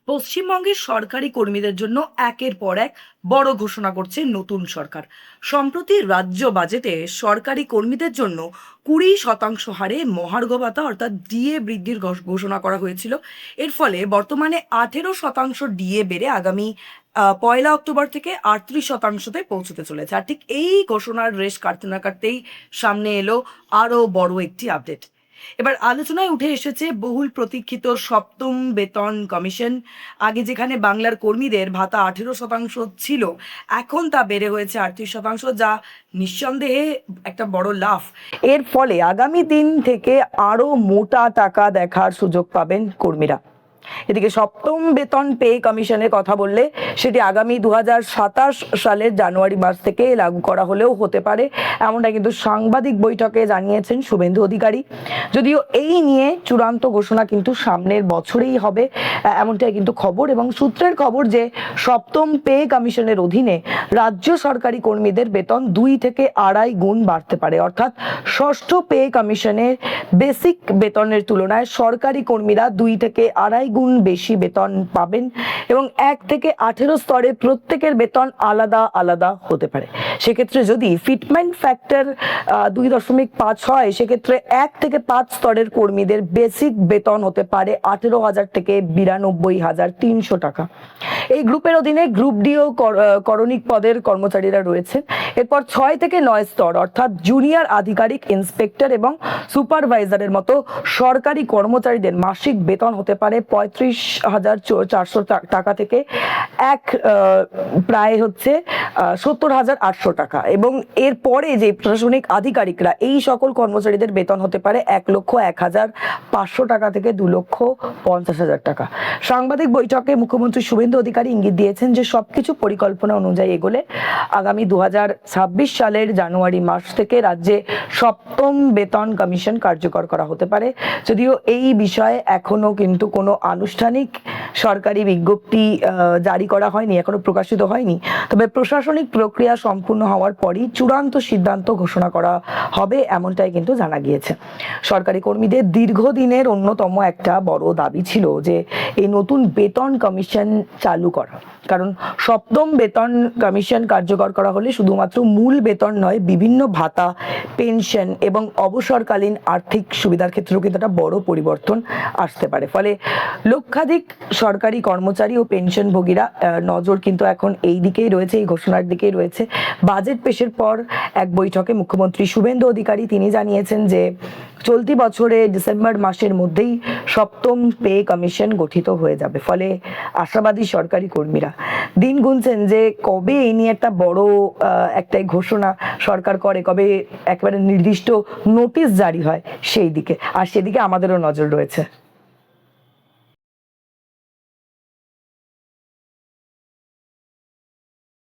পশ্চিমবঙ্গের সরকারি কর্মীদের জন্য একের পর এক বড় ঘোষণা করছে নতুন সরকার। সম্প্রতি রাজ্য বাজেটে সরকারি কর্মীদের জন্য 20% হারে মহার্ঘ ভাতা অর্থাৎ ডিএ বৃদ্ধির ঘোষণা করা হয়েছিল। এর ফলে বর্তমানে 18% ডিএ বেড়ে আগামী 1 অক্টোবর থেকে 38%-তে পৌঁছতে চলেছে। আর ঠিক এই ঘোষণার রেশ কাটতে না কাটতেই সামনে এলো আরও বড় একটি আপডেট। এবার আলোচনায় উঠে এসেছে বহুল প্রতীক্ষিত সপ্তম বেতন কমিশন। আগে যেখানে বাংলার কর্মীদের ভাতা 18% ছিল, এখন তা বেড়ে হয়েছে 38%, যা নিঃসন্দেহে একটা বড় লাফ। এর ফলে আগামী দিন থেকে আরো মোটা টাকা দেখার সুযোগ পাবেন কর্মীরা। এদিকে সপ্তম বেতন পে কমিশনের কথা বললে সেটি আগামী 2027 সালের জানুয়ারি মাস থেকে লাগু করা হলেও হতে পারে, এমনটা কিন্তু সাংবাদিক বৈঠকে জানিয়েছেন শুভেন্দু অধিকারী। যদিও এই নিয়ে চূড়ান্ত ঘোষণা কিন্তু সামনের বছরেই হবে, এমনটাই কিন্তু খবর। এবং সূত্রের খবর যে সপ্তম পে কমিশনের অধীনে রাজ্য সরকারি কর্মীদের বেতন 2 থেকে 2.5 গুণ বাড়তে পারে। অর্থাৎ ষষ্ঠ পে কমিশনের বেসিক বেতনের তুলনায় সরকারি কর্মীরা 2 থেকে 2.5 গুণ বেশি বেতন পাবেন এবং 1 থেকে 18 স্তরে প্রত্যেকের বেতন আলাদা আলাদা হতে পারে। সেক্ষেত্রে যদি ফিটমেন্ট ফ্যাক্টর 2.5 হয়, সেক্ষেত্রে 1 থেকে 5 স্তরের কর্মীদের বেসিক বেতন হতে পারে 18,000 থেকে 92,300 টাকা। এই গ্রুপের অধীনে গ্রুপ ডি ও করণিক পদের কর্মচারীরা রয়েছে। এরপর 6 থেকে 9 স্তর অর্থাৎ জুনিয়র আধিকারিক, ইন্সপেক্টর এবং সুপারভাইজারের মতো সরকারি কর্মচারীদের মাসিক বেতন হতে পারে 35,400 টাকা থেকে প্রায় 70,800 টাকা। এবং এরপরে যে প্রশাসনিক আধিকারিকরা, এই সকল কর্মচারীদের বেতন হতে পারে 1,01,500 টাকা থেকে 2,50,000 টাকা। সাংবাদিক বৈঠকে মুখ্যমন্ত্রী শুভেন্দু অধিকারী ইঙ্গিত দিয়েছেন যে সবকিছু পরিকল্পনা অনুযায়ী এগোলে আগামী 2026 সালের জানুয়ারি মাস থেকে রাজ্যে সপ্তম বেতন কমিশন কার্যকর করা হতে পারে। যদিও এই বিষয়ে এখনো কিন্তু কোনো আনুষ্ঠানিক সরকারি বিজ্ঞপ্তি জারি করা হয়নি, এখনো প্রকাশিত হয়নি। তবে প্রশাসনিক প্রক্রিয়া সম্পূর্ণ হওয়ার পরই চূড়ান্ত সিদ্ধান্ত ঘোষণা করা হবে, এমনটাই কিন্তু জানা গিয়েছে। সরকারি কর্মীদের দীর্ঘদিনের অন্যতম একটা বড় দাবি ছিল যে এই নতুন বেতন কমিশন চালু করা, কারণ সপ্তম বেতন কমিশন কার্যকর করা হলে শুধুমাত্র মূল বেতন নয়, বিভিন্ন ভাতা, পেনশন এবং অবসরকালীন আর্থিক সুবিধার ক্ষেত্রেও কিন্তু একটা বড় পরিবর্তন আসতে পারে। ফলে লক্ষাধিক সরকারি কর্মচারী ও পেনশনভোগীরা নজর কিন্তু এখন এই দিকেই রয়েছে, এই ঘোষণার দিকেই রয়েছে। বাজেট পেশের পর এক বৈঠকে মুখ্যমন্ত্রী শুভেন্দু অধিকারী তিনি জানিয়েছেন যে চলতি বছরে ডিসেম্বর মাসের মধ্যেই সপ্তম পে কমিশন গঠিত হয়ে যাবে। ফলে আশাবাদী সরকারি কর্মীরা দিন গুনছেন যে কবে এই নিয়ে একটা বড় একটা ঘোষণা সরকার করে, কবে একেবারে নির্দিষ্ট নোটিশ জারি হয় সেই দিকে, আর সেদিকে আমাদেরও নজর রয়েছে।